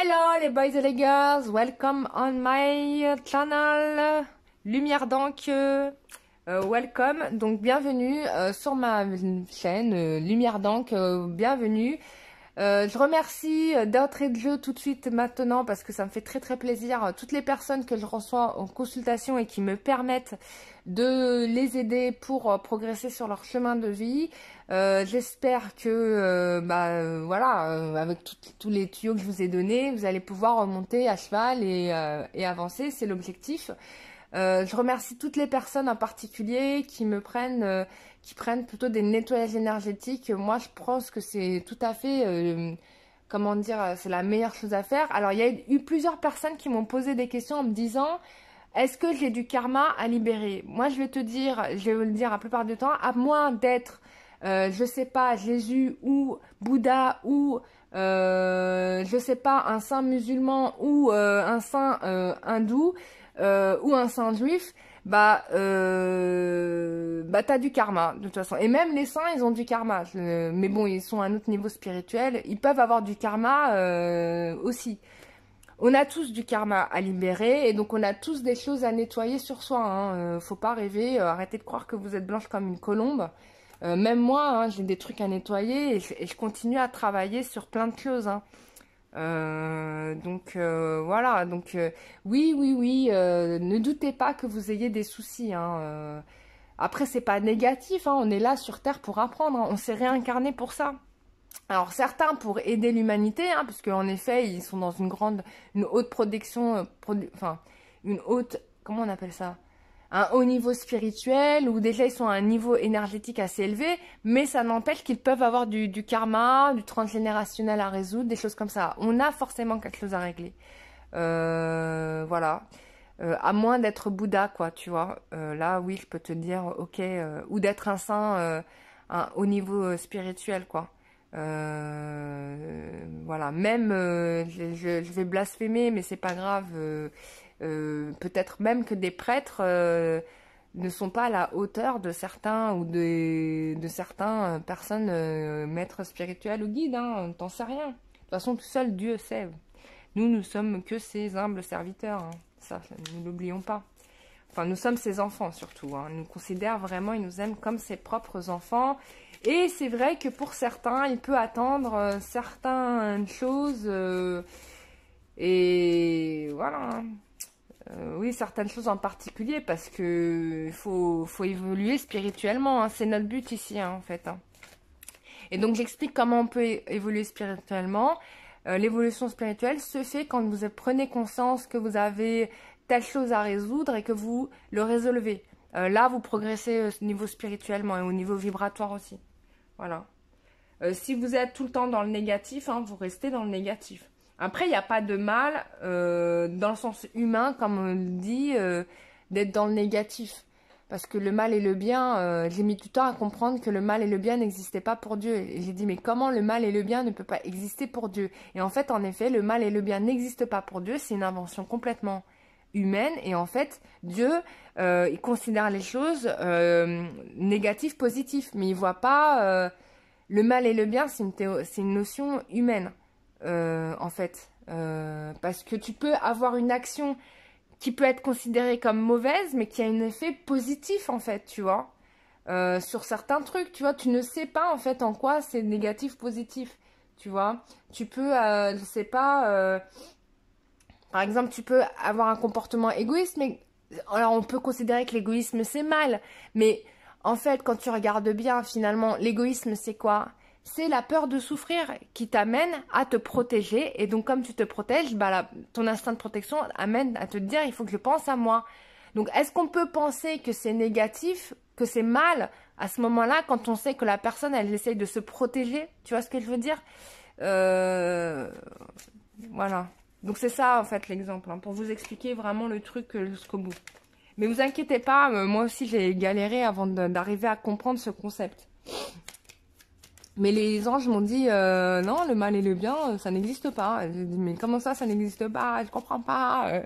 Hello les boys et les girls, welcome on my channel Lumière d'Ancre, welcome, donc bienvenue sur ma chaîne Lumière d'Ancre, bienvenue. Je remercie d'entrée de jeu tout de suite maintenant parce que ça me fait très plaisir toutes les personnes que je reçois en consultation et qui me permettent de les aider pour progresser sur leur chemin de vie. J'espère que voilà, avec tous les tuyaux que je vous ai donnés, vous allez pouvoir remonter à cheval et avancer, c'est l'objectif. Je remercie toutes les personnes en particulier qui me prennent, qui prennent plutôt des nettoyages énergétiques. Moi, je pense que c'est tout à fait, comment dire, c'est la meilleure chose à faire. Alors, il y a eu plusieurs personnes qui m'ont posé des questions en me disant, est-ce que j'ai du karma à libérer? Moi, je vais te dire, je vais vous le dire la plupart du temps, à moins d'être, je sais pas, Jésus ou Bouddha ou je sais pas, un saint musulman ou un saint hindou, ou un saint juif, t'as du karma de toute façon. Et même les saints, ils ont du karma. Mais bon, ils sont à un autre niveau spirituel. Ils peuvent avoir du karma aussi. On a tous du karma à libérer et donc on a tous des choses à nettoyer sur soi. Hein. Faut pas rêver, arrêtez de croire que vous êtes blanche comme une colombe. Même moi, hein, j'ai des trucs à nettoyer et je continue à travailler sur plein de choses. Hein. Voilà, donc oui, ne doutez pas que vous ayez des soucis. Hein, après, c'est pas négatif, hein, on est là sur Terre pour apprendre, hein, on s'est réincarné pour ça. Alors certains pour aider l'humanité, hein, parce qu'en effet, ils sont dans une haute production, une haute, comment on appelle ça? Un haut niveau spirituel, ou déjà ils sont à un niveau énergétique assez élevé, mais ça n'empêche qu'ils peuvent avoir du karma, du transgénérationnel à résoudre, des choses comme ça. On a forcément quelque chose à régler. Voilà. À moins d'être Bouddha, quoi, tu vois. Là, oui, je peux te dire, ok, ou d'être un saint au niveau spirituel, quoi. Voilà. Même, je vais blasphémer, mais c'est pas grave. Peut-être même que des prêtres ne sont pas à la hauteur de certains ou de certains personnes maîtres spirituels ou guides, hein, t'en sais rien. De toute façon, tout seul Dieu sait. Nous sommes que ses humbles serviteurs, hein. Ça, nous l'oublions pas. Enfin, nous sommes ses enfants surtout, hein. Ils nous considèrent vraiment, ils nous aiment comme ses propres enfants. Et c'est vrai que pour certains, il peut attendre certaines choses et voilà. Oui, certaines choses en particulier, parce que faut évoluer spirituellement, hein. C'est notre but ici, hein, en fait. Hein. Et donc, j'explique comment on peut évoluer spirituellement. L'évolution spirituelle se fait quand vous prenez conscience que vous avez telle chose à résoudre et que vous le résolvez. Là, vous progressez au niveau spirituellement et au niveau vibratoire aussi. Voilà. Si vous êtes tout le temps dans le négatif, hein, vous restez dans le négatif. Après, il n'y a pas de mal, dans le sens humain, comme on le dit, d'être dans le négatif. Parce que le mal et le bien, j'ai mis du temps à comprendre que le mal et le bien n'existaient pas pour Dieu. Et j'ai dit, mais comment le mal et le bien ne peut pas exister pour Dieu? Et en fait, le mal et le bien n'existent pas pour Dieu. C'est une invention complètement humaine. Et en fait, Dieu, il considère les choses négatives, positives. Mais il ne voit pas le mal et le bien, c'est une notion humaine. En fait, parce que tu peux avoir une action qui peut être considérée comme mauvaise, mais qui a un effet positif, en fait, tu vois, sur certains trucs, tu vois, tu ne sais pas, en fait, en quoi c'est négatif, positif, tu vois, tu peux, je sais pas, par exemple, tu peux avoir un comportement égoïste, mais, alors, on peut considérer que l'égoïsme, c'est mal, mais, en fait, quand tu regardes bien, finalement, l'égoïsme, c'est quoi ? C'est la peur de souffrir qui t'amène à te protéger. Et donc, comme tu te protèges, ton instinct de protection amène à te dire, il faut que je pense à moi. Donc, est-ce qu'on peut penser que c'est négatif, que c'est mal à ce moment-là, quand on sait que la personne, elle essaye de se protéger? Tu vois ce que je veux dire? Voilà. Donc, c'est ça, en fait, l'exemple, hein, pour vous expliquer vraiment le truc jusqu'au bout. Mais vous inquiétez pas, moi aussi, j'ai galéré avant d'arriver à comprendre ce concept. Mais les anges m'ont dit, non, le mal et le bien, ça n'existe pas. J'ai dit, mais comment ça n'existe pas? Je comprends pas.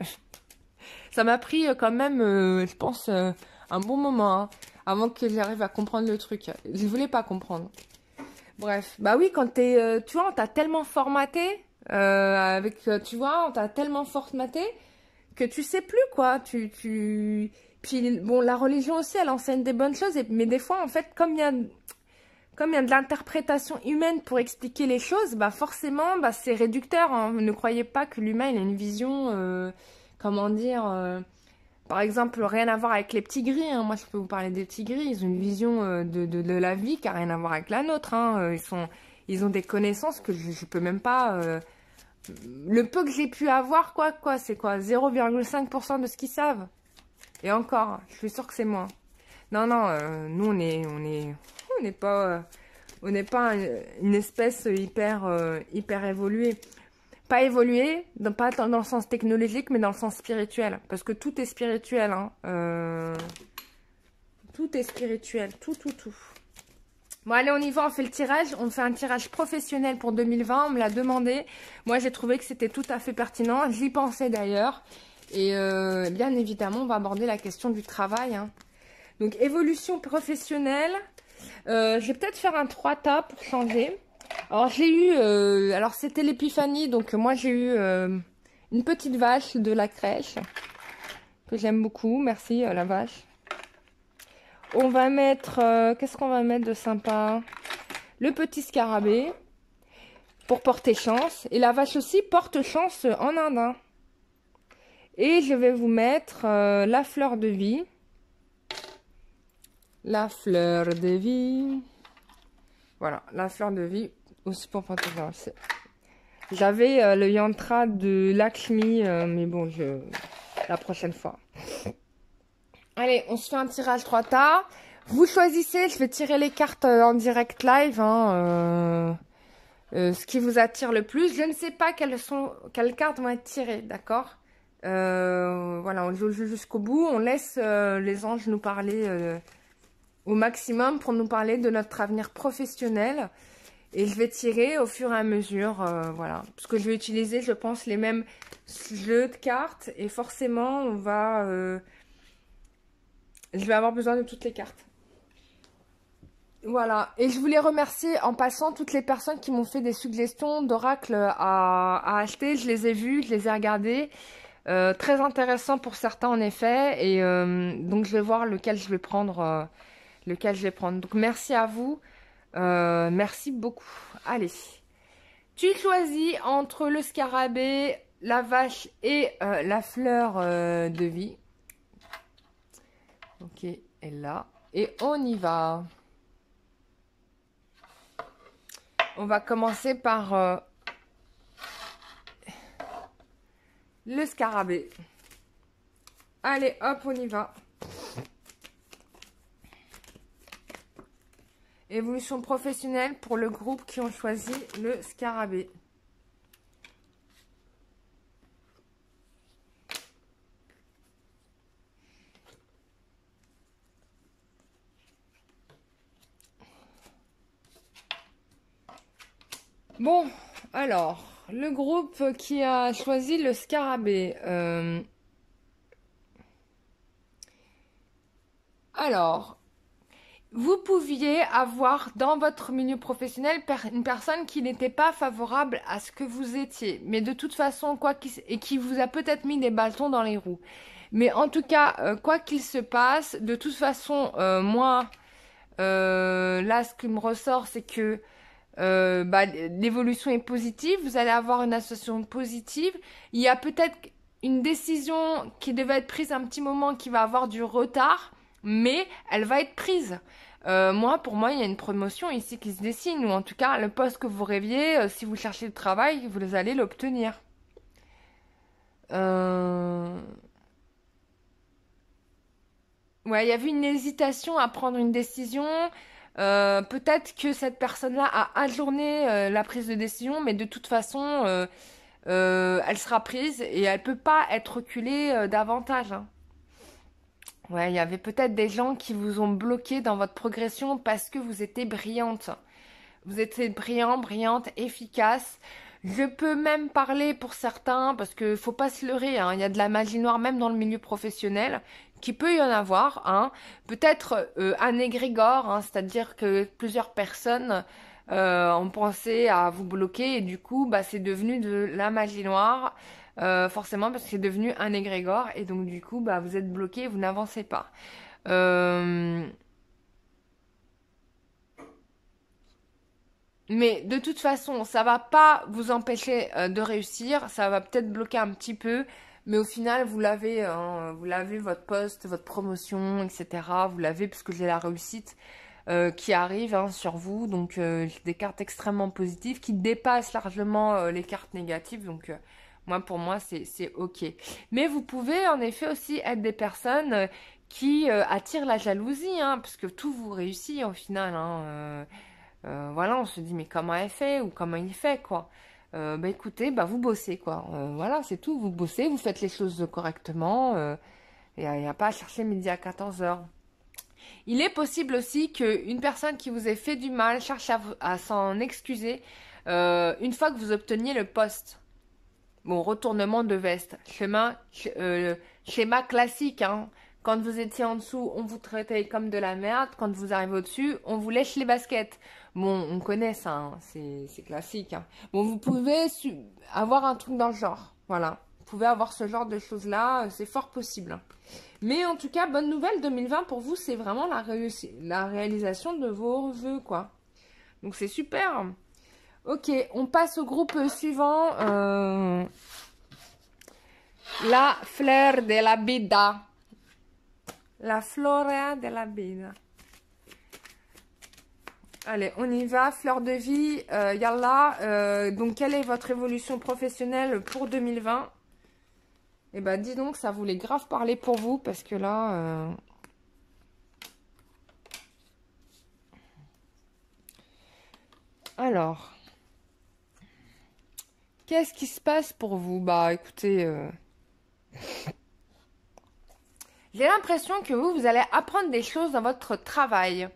Ça m'a pris quand même, je pense, un bon moment, hein, avant que j'arrive à comprendre le truc. Je voulais pas comprendre. Bref, bah oui, quand tu vois, on t'a tellement formaté, Tu vois, on t'a tellement formaté que tu sais plus, quoi. Puis, bon, la religion aussi, elle enseigne des bonnes choses, mais des fois, en fait, comme il y a de l'interprétation humaine pour expliquer les choses, bah forcément, bah c'est réducteur, hein. Ne croyez pas que l'humain, il a une vision, comment dire, par exemple, rien à voir avec les petits gris, hein. Moi, je peux vous parler des petits gris. Ils ont une vision de la vie qui a rien à voir avec la nôtre, hein. Ils ont des connaissances que je peux même pas... le peu que j'ai pu avoir, c'est quoi 0,5% de ce qu'ils savent. Et encore, je suis sûre que c'est moins. Non, nous, on n'est pas une espèce hyper évoluée. Pas évolué, pas dans le sens technologique, mais dans le sens spirituel. Parce que tout est spirituel. Hein. Tout est spirituel. Tout. Bon, allez, on y va, on fait le tirage. On fait un tirage professionnel pour 2020. On me l'a demandé. Moi, j'ai trouvé que c'était tout à fait pertinent. J'y pensais d'ailleurs. Et bien évidemment, on va aborder la question du travail. Hein. Donc, évolution professionnelle. Je vais peut-être faire un 3 tas pour changer. Alors j'ai eu, alors c'était l'épiphanie, donc moi j'ai eu une petite vache de la crèche que j'aime beaucoup, merci la vache. On va mettre, qu'est-ce qu'on va mettre de sympa? Le petit scarabée pour porter chance, et la vache aussi porte chance en Inde. Hein. Et je vais vous mettre la fleur de vie, voilà, la fleur de vie. Aussi pour protéger. J'avais le yantra de Lakshmi, mais bon, la prochaine fois. Allez, on se fait un tirage 3 tas. Vous choisissez, je vais tirer les cartes en direct live, hein, ce qui vous attire le plus. Je ne sais pas quelles cartes vont être tirées, d'accord? Voilà, on joue jusqu'au bout. On laisse les anges nous parler au maximum pour nous parler de notre avenir professionnel. Et je vais tirer au fur et à mesure, voilà. Parce que je vais utiliser, je pense, les mêmes jeux de cartes. Et forcément, je vais avoir besoin de toutes les cartes. Voilà. Et je voulais remercier en passant toutes les personnes qui m'ont fait des suggestions d'oracle à acheter. Je les ai vus, je les ai regardés. Très intéressant pour certains, en effet. Et donc, je vais voir lequel je vais prendre. Donc, merci à vous. Merci beaucoup. Allez, tu choisis entre le scarabée, la vache et la fleur de vie. Ok, et là, et on y va. On va commencer par le scarabée. Allez, hop, on y va. Évolution professionnelle pour le groupe qui ont choisi le scarabée. Bon, alors, le groupe qui a choisi le scarabée. Alors... Vous pouviez avoir dans votre milieu professionnel une personne qui n'était pas favorable à ce que vous étiez. Mais de toute façon, et qui vous a peut-être mis des bâtons dans les roues. Mais en tout cas, quoi qu'il se passe, de toute façon, moi, là, ce qui me ressort, c'est que l'évolution est positive. Vous allez avoir une association positive. Il y a peut-être une décision qui devait être prise un petit moment qui va avoir du retard. Mais elle va être prise. Pour moi, il y a une promotion ici qui se dessine. Ou en tout cas, le poste que vous rêviez, si vous cherchez le travail, vous allez l'obtenir. Ouais, il y avait une hésitation à prendre une décision. Peut-être que cette personne-là a ajourné la prise de décision. Mais de toute façon, elle sera prise. Et elle ne peut pas être reculée davantage. Hein. Ouais, il y avait peut-être des gens qui vous ont bloqué dans votre progression parce que vous étiez brillante. Vous étiez brillante, efficace. Je peux même parler pour certains, parce que faut pas se leurrer, hein, il y a de la magie noire même dans le milieu professionnel, qui peut y en avoir. Hein. Peut-être un égrégore, hein, c'est-à-dire que plusieurs personnes on pensait à vous bloquer et du coup, bah, c'est devenu de la magie noire, forcément parce que c'est devenu un égrégore et donc du coup, bah, vous êtes bloqué, vous n'avancez pas. Euh, Mais de toute façon, ça va pas vous empêcher de réussir, ça va peut-être bloquer un petit peu, mais au final, vous l'avez, hein, vous l'avez votre poste, votre promotion, etc. Vous l'avez parce que j'ai la réussite qui arrive hein, sur vous, donc j'ai des cartes extrêmement positives qui dépassent largement les cartes négatives, donc moi pour moi c'est ok. Mais vous pouvez en effet aussi être des personnes qui attirent la jalousie, hein, parce que tout vous réussit au final. Hein, voilà, on se dit mais comment elle fait ou comment il fait quoi. Bah écoutez, bah vous bossez quoi. Voilà, c'est tout. Vous bossez, vous faites les choses correctement. Y a pas à chercher midi à 14 heures. Il est possible aussi qu'une personne qui vous ait fait du mal cherche à s'en excuser une fois que vous obteniez le poste. Bon, retournement de veste. Schéma classique, hein. Quand vous étiez en dessous, on vous traitait comme de la merde. Quand vous arrivez au-dessus, on vous lèche les baskets. Bon, on connaît ça, hein. C'est classique. Hein. Bon, vous pouvez avoir un truc dans le genre. Voilà. Vous pouvez avoir ce genre de choses-là. C'est fort possible. Hein. Mais en tout cas, bonne nouvelle, 2020 pour vous, c'est vraiment la réalisation de vos vœux, quoi. Donc c'est super. Ok, on passe au groupe suivant. La fleur de la vida. La flora de la vida. Allez, on y va. Fleur de vie, yallah. Donc, quelle est votre évolution professionnelle pour 2020? Eh ben, dis donc, ça voulait grave parler pour vous parce que là... Alors, qu'est-ce qui se passe pour vous? Bah, écoutez... J'ai l'impression que vous allez apprendre des choses dans votre travail.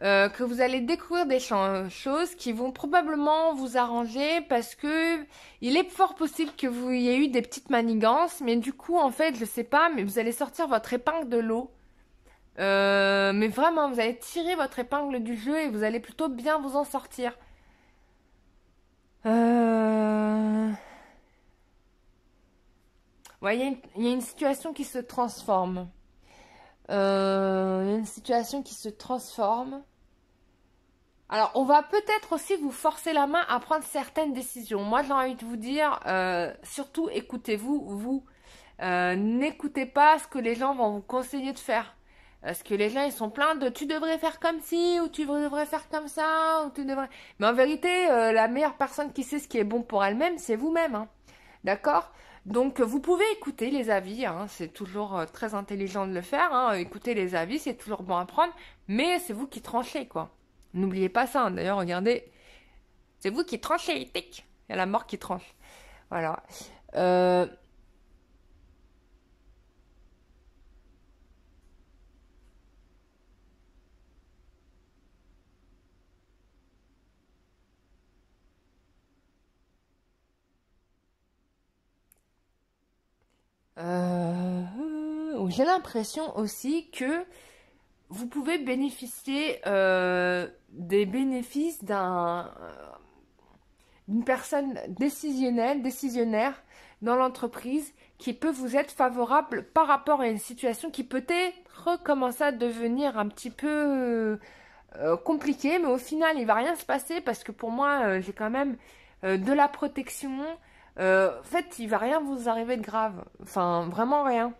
Que vous allez découvrir des choses qui vont probablement vous arranger parce que il est fort possible que vous ayez eu des petites manigances, mais du coup, en fait, je sais pas, mais vous allez sortir votre épingle de l'eau. Mais vraiment, vous allez tirer votre épingle du jeu et vous allez plutôt bien vous en sortir. Ouais, il y a une situation qui se transforme. Il y a une situation qui se transforme. Alors, on va peut-être aussi vous forcer la main à prendre certaines décisions. Moi, j'ai envie de vous dire, surtout écoutez-vous, vous. N'écoutez pas ce que les gens vont vous conseiller de faire. Parce que les gens, ils sont pleins de tu devrais faire comme ci, ou tu devrais faire comme ça, ou tu devrais... Mais en vérité, la meilleure personne qui sait ce qui est bon pour elle-même, c'est vous-même. Hein. D'accord? Donc, vous pouvez écouter les avis. Hein. C'est toujours très intelligent de le faire. Hein. Écouter les avis, c'est toujours bon à prendre. Mais c'est vous qui tranchez, quoi. N'oubliez pas ça. Hein. D'ailleurs, regardez. C'est vous qui tranchez. Tic. Il y a la mort qui tranche. Voilà. Euh, j'ai l'impression aussi que vous pouvez bénéficier des bénéfices d'une personne décisionnaire dans l'entreprise qui peut vous être favorable par rapport à une situation qui peut-être commencer à devenir un petit peu compliquée, mais au final, il va rien se passer parce que pour moi, j'ai quand même de la protection. En fait, il va rien vous arriver de grave. Enfin, vraiment rien.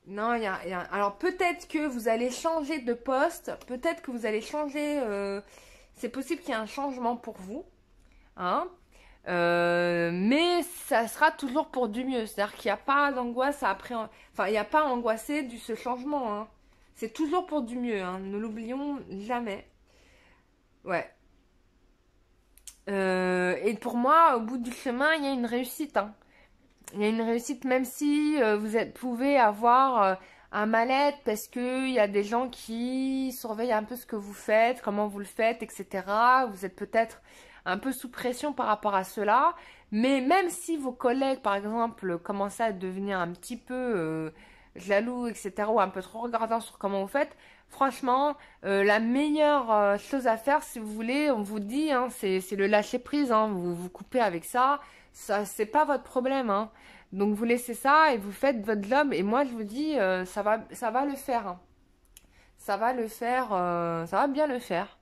Non, alors peut-être que vous allez changer de poste, peut-être que vous allez changer. C'est possible qu'il y ait un changement pour vous, hein. Mais ça sera toujours pour du mieux. C'est-à-dire qu'il n'y a pas d'angoisse après. Enfin, il n'y a pas à angoisser de ce changement, hein. C'est toujours pour du mieux, hein. Ne l'oublions jamais. Ouais. Et pour moi, au bout du chemin, il y a une réussite, hein. Il y a une réussite même si pouvez avoir un mal-être parce que il y a des gens qui surveillent un peu ce que vous faites, comment vous le faites, etc. Vous êtes peut-être un peu sous pression par rapport à cela. Mais même si vos collègues, par exemple, commencent à devenir un petit peu jaloux, etc., ou un peu trop regardant sur comment vous faites, franchement, la meilleure chose à faire, si vous voulez, on vous dit, hein, c'est le lâcher prise, hein, vous vous coupez avec ça, c'est pas votre problème, hein. Donc vous laissez ça et vous faites votre job, et moi je vous dis, ça va le faire, hein. Ça va le faire, ça va bien le faire.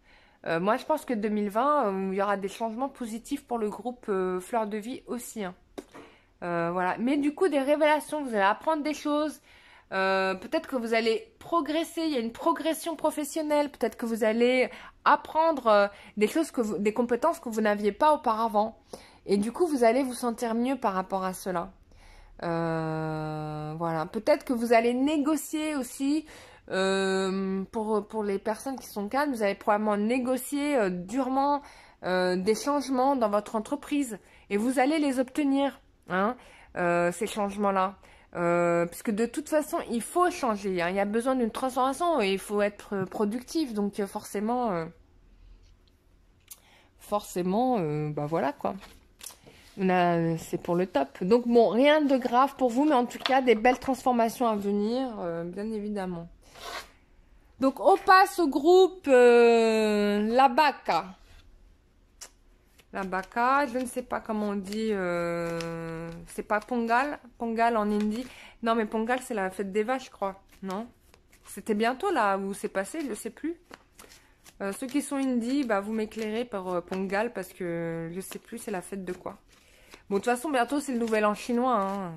Moi je pense que 2020, il y aura des changements positifs pour le groupe Fleur de Vie aussi, hein. Voilà. Mais du coup, des révélations, vous allez apprendre des choses. Peut-être que vous allez progresser, il y a une progression professionnelle. Peut-être que vous allez apprendre des choses, des compétences que vous n'aviez pas auparavant. Et du coup, vous allez vous sentir mieux par rapport à cela. Voilà. Peut-être que vous allez négocier aussi. Pour les personnes qui sont calmes, vous allez probablement négocier durement des changements dans votre entreprise. Et vous allez les obtenir. Hein, ces changements-là. Puisque de toute façon, il faut changer. Hein, il y a besoin d'une transformation et il faut être productif. Donc forcément, bah voilà quoi. C'est pour le top. Donc bon, rien de grave pour vous, mais en tout cas, des belles transformations à venir, bien évidemment. Donc on passe au groupe La Baca. La Baka, je ne sais pas comment on dit, c'est pas Pongal, Pongal en hindi. Non mais Pongal c'est la fête des vaches je crois, non? C'était bientôt là où c'est passé, je ne sais plus. Ceux qui sont hindi, bah vous m'éclairez par Pongal parce que je sais plus c'est la fête de quoi. Bon de toute façon bientôt c'est le nouvel an chinois. Hein.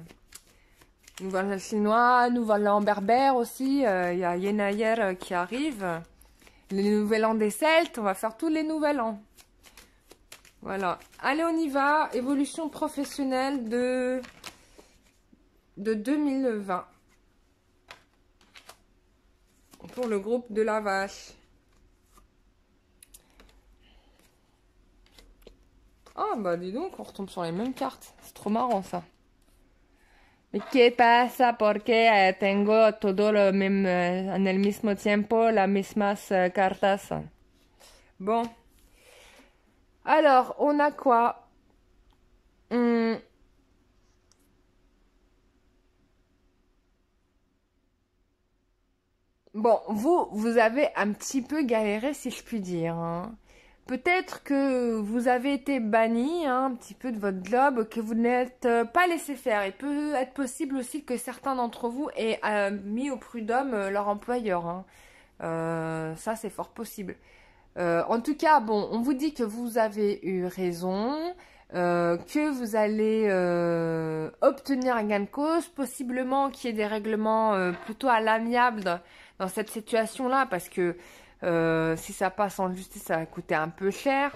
Nouvel an chinois, nouvel an berbère aussi, il y a Yenayer qui arrive. Le nouvel an des Celtes, on va faire tous les nouvel an. Voilà. Allez, on y va. Évolution professionnelle de 2020. Pour le groupe de la vache. Ah, bah dis donc, on retombe sur les mêmes cartes. C'est trop marrant, ça. Mais ¿qué pasa? Porque tengo todo lo même, en el mismo tiempo, las mismas cartas. Bon. Alors, on a quoi? Bon, vous avez un petit peu galéré, si je puis dire. Hein. Peut-être que vous avez été banni hein, un petit peu de votre job, que vous n'êtes pas laissé faire. Il peut être possible aussi que certains d'entre vous aient mis au prud'homme leur employeur. Hein. Ça, c'est fort possible. En tout cas, bon, on vous dit que vous avez eu raison, que vous allez obtenir un gain de cause, possiblement qu'il y ait des règlements plutôt à l'amiable dans cette situation-là, parce que si ça passe en justice, ça va coûter un peu cher.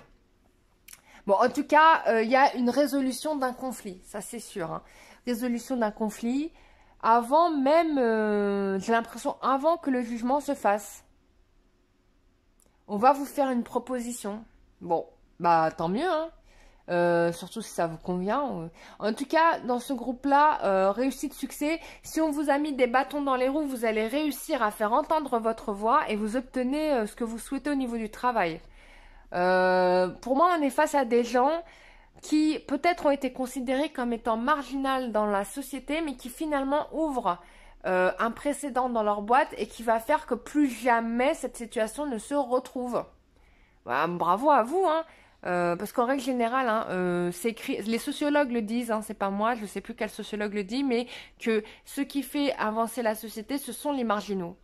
Bon, en tout cas, il y a une résolution d'un conflit, ça c'est sûr. Hein. Résolution d'un conflit, avant même, j'ai l'impression, avant que le jugement se fasse. On va vous faire une proposition. Bon, bah tant mieux, hein. Surtout si ça vous convient. En tout cas, dans ce groupe-là, réussite, succès. Si on vous a mis des bâtons dans les roues, vous allez réussir à faire entendre votre voix et vous obtenez ce que vous souhaitez au niveau du travail. Pour moi, on est face à des gens qui peut-être ont été considérés comme étant marginales dans la société, mais qui finalement ouvrent un précédent dans leur boîte et qui va faire que plus jamais cette situation ne se retrouve. Voilà, bravo à vous, hein. Parce qu'en règle générale, hein, c'est écrit, les sociologues le disent, hein, c'est pas moi, je sais plus quel sociologue le dit, mais que ce qui fait avancer la société, ce sont les marginaux.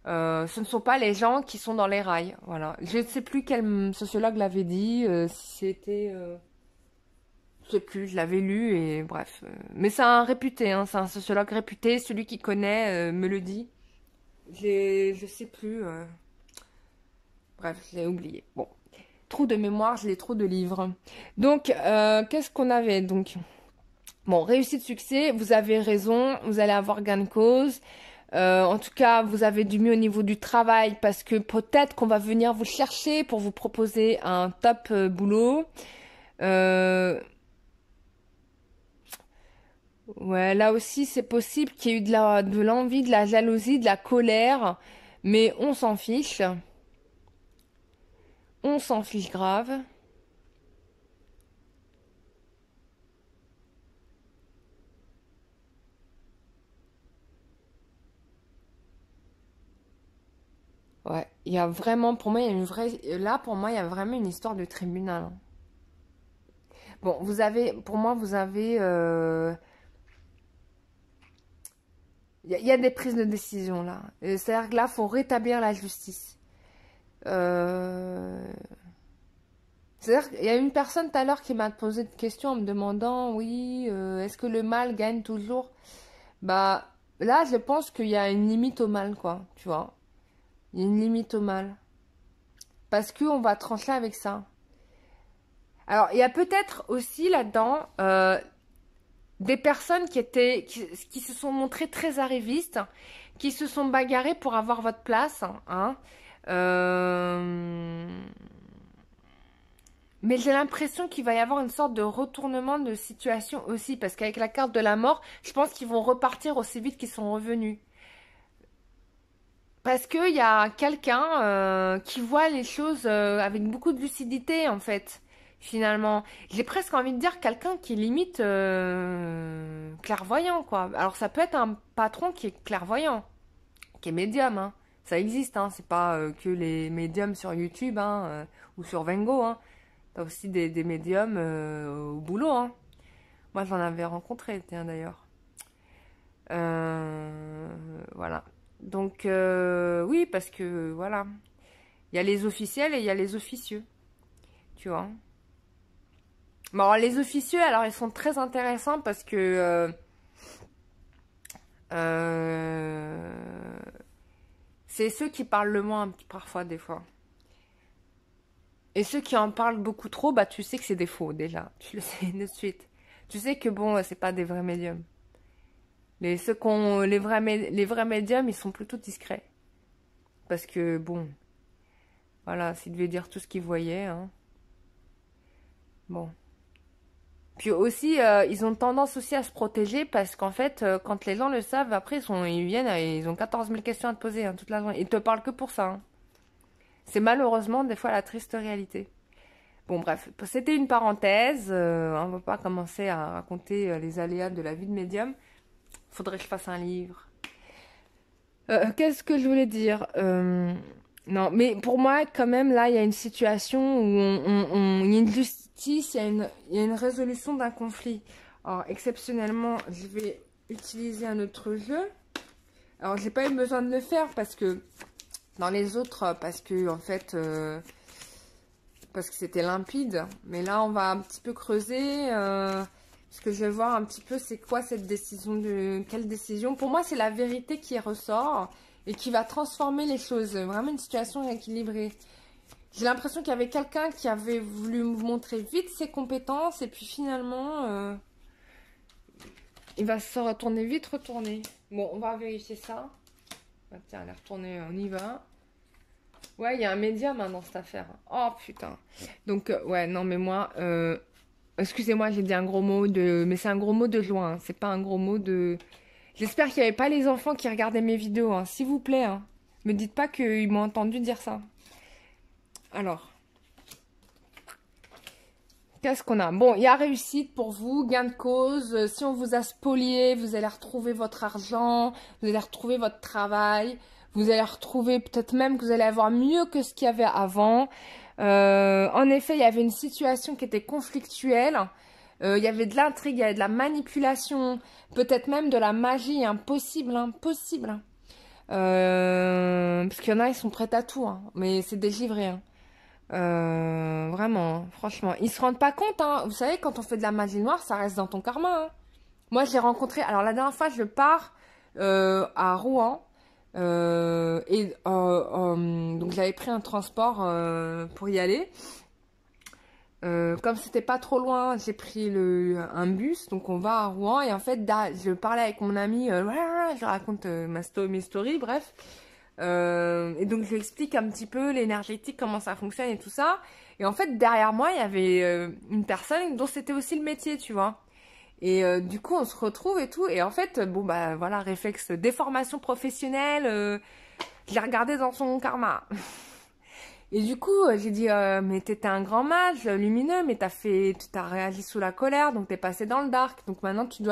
Ce ne sont pas les gens qui sont dans les rails. Voilà. Je ne sais plus quel sociologue l'avait dit, si c'était... je sais plus, je l'avais lu et bref. Mais c'est un réputé, hein, c'est un sociologue réputé, celui qui connaît me le dit. Je sais plus. Bref, j'ai oublié. Bon, trou de mémoire, je l'ai trop de livres. Donc, qu'est-ce qu'on avait donc? Bon, réussite, succès, vous avez raison, vous allez avoir gain de cause. En tout cas, vous avez du mieux au niveau du travail parce que peut-être qu'on va venir vous chercher pour vous proposer un top boulot. Ouais, là aussi, c'est possible qu'il y ait eu de l'envie, de la jalousie, de la colère, mais on s'en fiche. On s'en fiche grave. Ouais, il y a vraiment, pour moi, il y a une vraie... Là, pour moi, il y a vraiment une histoire de tribunal, hein. Bon, vous avez, pour moi, vous avez... il y a des prises de décision, là. C'est-à-dire que là, il faut rétablir la justice. Euh, C'est-à-dire qu'il y a une personne tout à l'heure qui m'a posé une question en me demandant, oui, est-ce que le mal gagne toujours? Bah, là, je pense qu'il y a une limite au mal, quoi, tu vois. Il y a une limite au mal. Parce qu'on va trancher avec ça. Alors, il y a peut-être aussi là-dedans des personnes qui se sont montrées très arrivistes, qui se sont bagarrées pour avoir votre place, hein. Euh, Mais j'ai l'impression qu'il va y avoir une sorte de retournement de situation aussi, parce qu'avec la carte de la mort, je pense qu'ils vont repartir aussi vite qu'ils sont revenus. Parce qu'il y a quelqu'un qui voit les choses avec beaucoup de lucidité, en fait, finalement. J'ai presque envie de dire quelqu'un qui est limite clairvoyant, quoi. Alors ça peut être un patron qui est clairvoyant, qui est médium, hein. Ça existe, hein. C'est pas que les médiums sur YouTube, hein, ou sur Vengo, hein. T'as aussi des médiums au boulot, hein. Moi, j'en avais rencontré, tiens, d'ailleurs. Voilà. Donc, oui, parce que, voilà. Il y a les officiels et il y a les officieux. Tu vois. Bon, alors, les officieux, alors, ils sont très intéressants parce que... c'est ceux qui parlent le moins, parfois, des fois. Et ceux qui en parlent beaucoup trop, bah, tu sais que c'est des faux, déjà. Tu le sais de suite. Tu sais que, bon, c'est pas des vrais médiums. Les vrais médiums, ils sont plutôt discrets. Parce que, bon, voilà, s'ils devaient dire tout ce qu'ils voyaient, hein. Bon. Puis aussi, ils ont tendance aussi à se protéger parce qu'en fait, quand les gens le savent, après, ils viennent et ils ont 14 000 questions à te poser, hein, toute la journée. Ils te parlent que pour ça, hein. C'est malheureusement des fois la triste réalité. Bon, bref, c'était une parenthèse. On va pas commencer à raconter les aléas de la vie de médium. Faudrait que je fasse un livre. Qu'est-ce que je voulais dire? Non, mais pour moi, quand même, là, il y a une situation où il y a une justice, il y a une résolution d'un conflit. Alors, exceptionnellement, je vais utiliser un autre jeu. Alors, j'ai pas eu besoin de le faire parce que dans les autres, parce que en fait, parce que c'était limpide. Mais là, on va un petit peu creuser. Parce que je vais voir un petit peu c'est quoi cette décision de... Quelle décision? Pour moi, c'est la vérité qui ressort et qui va transformer les choses. Vraiment une situation équilibrée. J'ai l'impression qu'il y avait quelqu'un qui avait voulu vous montrer vite ses compétences et puis finalement, il va se retourner vite retourner. Bon, on va vérifier ça. Ah, tiens, elle est retournée, on y va. Ouais, il y a un médium hein, dans cette affaire. Oh putain. Donc, ouais, non mais moi... excusez-moi, j'ai dit un gros mot de... Mais c'est un gros mot de joie, hein. C'est pas un gros mot de... J'espère qu'il n'y avait pas les enfants qui regardaient mes vidéos, hein. S'il vous plaît, hein. Me dites pas qu'ils m'ont entendu dire ça. Alors. Qu'est-ce qu'on a? Bon, il y a réussite pour vous, gain de cause. Si on vous a spolié, vous allez retrouver votre argent, vous allez retrouver votre travail, vous allez retrouver peut-être même que vous allez avoir mieux que ce qu'il y avait avant. En effet, il y avait une situation qui était conflictuelle. Il y avait de l'intrigue, il y avait de la manipulation, peut-être même de la magie, impossible, impossible. Parce qu'il y en a, ils sont prêts à tout, hein, mais c'est délivré, hein. Vraiment, hein, franchement. Ils se rendent pas compte, hein. Vous savez, quand on fait de la magie noire, ça reste dans ton karma, hein. Moi, je l'ai rencontré. Alors, la dernière fois, je pars à Rouen. Donc, j'avais pris un transport pour y aller. Comme c'était pas trop loin, j'ai pris un bus. Donc, on va à Rouen. Et en fait, je parlais avec mon ami. Je raconte mes stories, bref. Et donc, je lui explique un petit peu l'énergétique, comment ça fonctionne et tout ça. Et en fait, derrière moi, il y avait une personne dont c'était aussi le métier, tu vois. Et du coup, on se retrouve et tout. Et en fait, bon, bah voilà, réflexe déformation professionnelle. Je l'ai regardé dans son karma. Et du coup, j'ai dit, mais t'étais un grand mage lumineux, mais tu t'as réagi sous la colère, donc t'es passé dans le dark. Donc maintenant, tu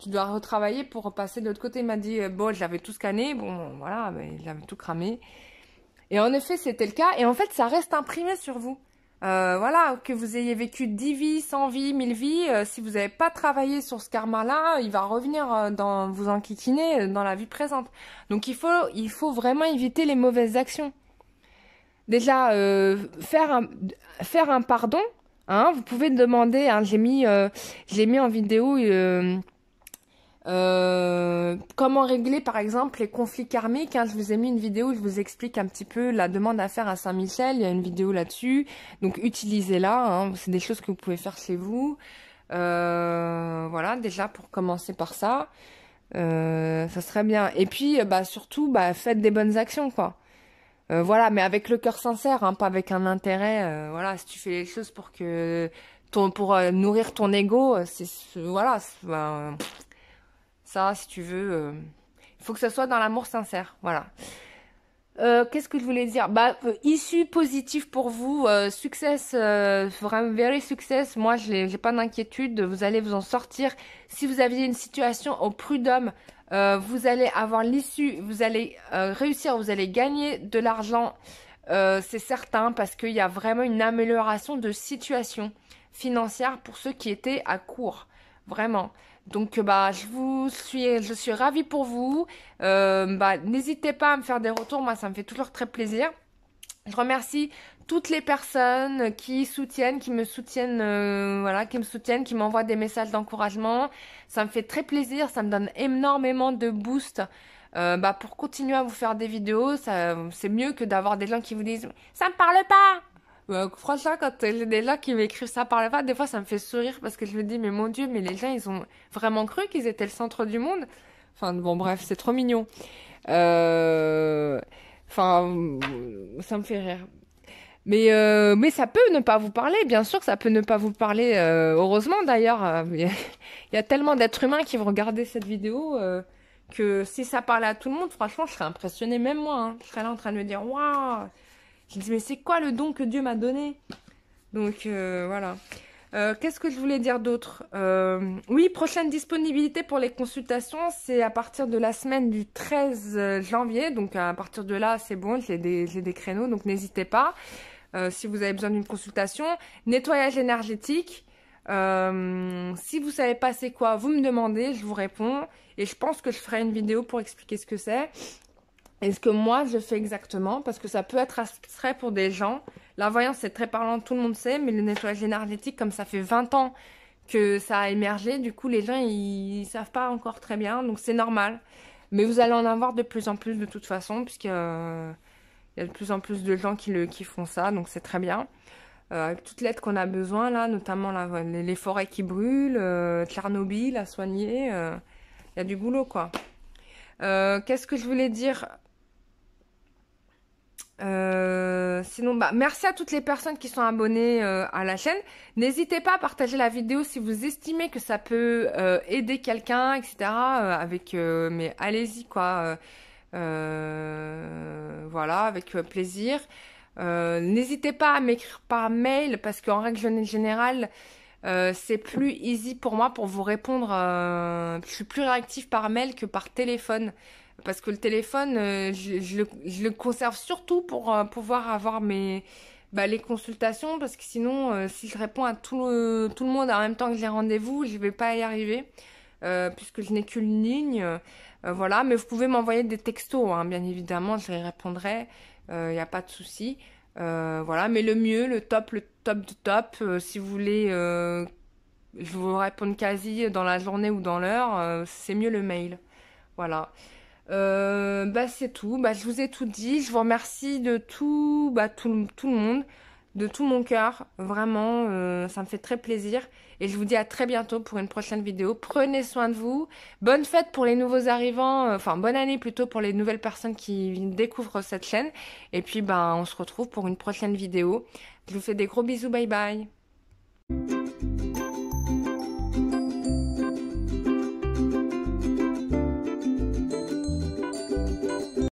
tu dois retravailler pour repasser de l'autre côté. Il m'a dit, bon, j'avais tout scanné, bon, voilà, mais j'avais tout cramé. Et en effet, c'était le cas. Et en fait, ça reste imprimé sur vous. Voilà, que vous ayez vécu 10 vies, 100 vies, 1000 vies, si vous n'avez pas travaillé sur ce karma-là, il va revenir dans vous enquiquiner dans la vie présente. Donc il faut vraiment éviter les mauvaises actions. Déjà, faire un pardon, hein, vous pouvez demander, hein, j'ai mis en vidéo comment régler par exemple les conflits karmiques, hein. Je vous ai mis une vidéo où je vous explique un petit peu la demande à faire à Saint-Michel, il y a une vidéo là-dessus, donc utilisez-la, hein. C'est des choses que vous pouvez faire chez vous, voilà, déjà pour commencer par ça, ça serait bien. Et puis surtout faites des bonnes actions, quoi. Voilà, mais avec le cœur sincère, hein, pas avec un intérêt, voilà, si tu fais les choses pour que pour nourrir ton ego, voilà, ça, si tu veux, il faut que ça soit dans l'amour sincère, voilà. Qu'est-ce que je voulais dire? Issue positive pour vous, success, vraiment very success. Moi, j'ai pas d'inquiétude. Vous allez vous en sortir. Si vous aviez une situation au prud'homme, vous allez avoir l'issue. Vous allez réussir. Vous allez gagner de l'argent, c'est certain, parce qu'il y a vraiment une amélioration de situation financière pour ceux qui étaient à court, vraiment. Donc je suis ravie pour vous. N'hésitez pas à me faire des retours, moi ça me fait toujours très plaisir. Je remercie toutes les personnes qui me soutiennent, voilà, qui m'envoient des messages d'encouragement. Ça me fait très plaisir, ça me donne énormément de boost pour continuer à vous faire des vidéos. C'est mieux que d'avoir des gens qui vous disent ça me parle pas. Franchement, quand j'ai des gens qui m'écrivent ça par la fois, des fois ça me fait sourire parce que je me dis, mais mon Dieu, mais les gens, ils ont vraiment cru qu'ils étaient le centre du monde. Enfin, bon, bref, c'est trop mignon. Ça me fait rire. Mais ça peut ne pas vous parler, bien sûr que ça peut ne pas vous parler. Heureusement d'ailleurs, il y a tellement d'êtres humains qui vont regarder cette vidéo que si ça parlait à tout le monde, franchement, je serais impressionnée, même moi. Hein. Je serais là en train de me dire, waouh! Je me dis, mais c'est quoi le don que Dieu m'a donné? Donc, voilà. Qu'est-ce que je voulais dire d'autre? Oui, prochaine disponibilité pour les consultations, c'est à partir de la semaine du 13 janvier. Donc, à partir de là, c'est bon, j'ai des créneaux, donc n'hésitez pas. Si vous avez besoin d'une consultation. Nettoyage énergétique. Si vous savez pas c'est quoi, vous me demandez, je vous réponds. Et je pense que je ferai une vidéo pour expliquer ce que c'est. Et ce que moi, je fais exactement, parce que ça peut être abstrait pour des gens. La voyance, c'est très parlant, tout le monde sait, mais le nettoyage énergétique, comme ça fait 20 ans que ça a émergé, du coup, les gens, ils savent pas encore très bien, donc c'est normal. Mais vous allez en avoir de plus en plus de toute façon, puisqu'il y a de plus en plus de gens qui font ça, donc c'est très bien. Avec toute l'aide qu'on a besoin, là, notamment les forêts qui brûlent, Tchernobyl à soigner, il y a du boulot, quoi. Qu'est-ce que je voulais dire? Sinon, merci à toutes les personnes qui sont abonnées à la chaîne. N'hésitez pas à partager la vidéo si vous estimez que ça peut aider quelqu'un, etc. Mais allez-y, quoi. Voilà, avec plaisir. N'hésitez pas à m'écrire par mail parce qu'en règle générale, c'est plus easy pour moi pour vous répondre. Je suis plus réactive par mail que par téléphone. Parce que le téléphone, je le conserve surtout pour pouvoir avoir les consultations. Parce que sinon, si je réponds à tout le monde en même temps que j'ai rendez-vous, je vais pas y arriver. Puisque je n'ai qu'une ligne. Voilà, mais vous pouvez m'envoyer des textos, hein, bien évidemment, je les répondrai. Il n'y a pas de souci. Voilà, mais le mieux, le top du top, si vous voulez, je vous réponds quasi dans la journée ou dans l'heure, c'est mieux le mail. Voilà. C'est tout. Je vous ai tout dit. Je vous remercie de tout le monde, de tout mon cœur. Vraiment, ça me fait très plaisir. Et je vous dis à très bientôt pour une prochaine vidéo. Prenez soin de vous. Bonne fête pour les nouveaux arrivants. Enfin, bonne année plutôt pour les nouvelles personnes qui découvrent cette chaîne. Et puis, on se retrouve pour une prochaine vidéo. Je vous fais des gros bisous. Bye bye.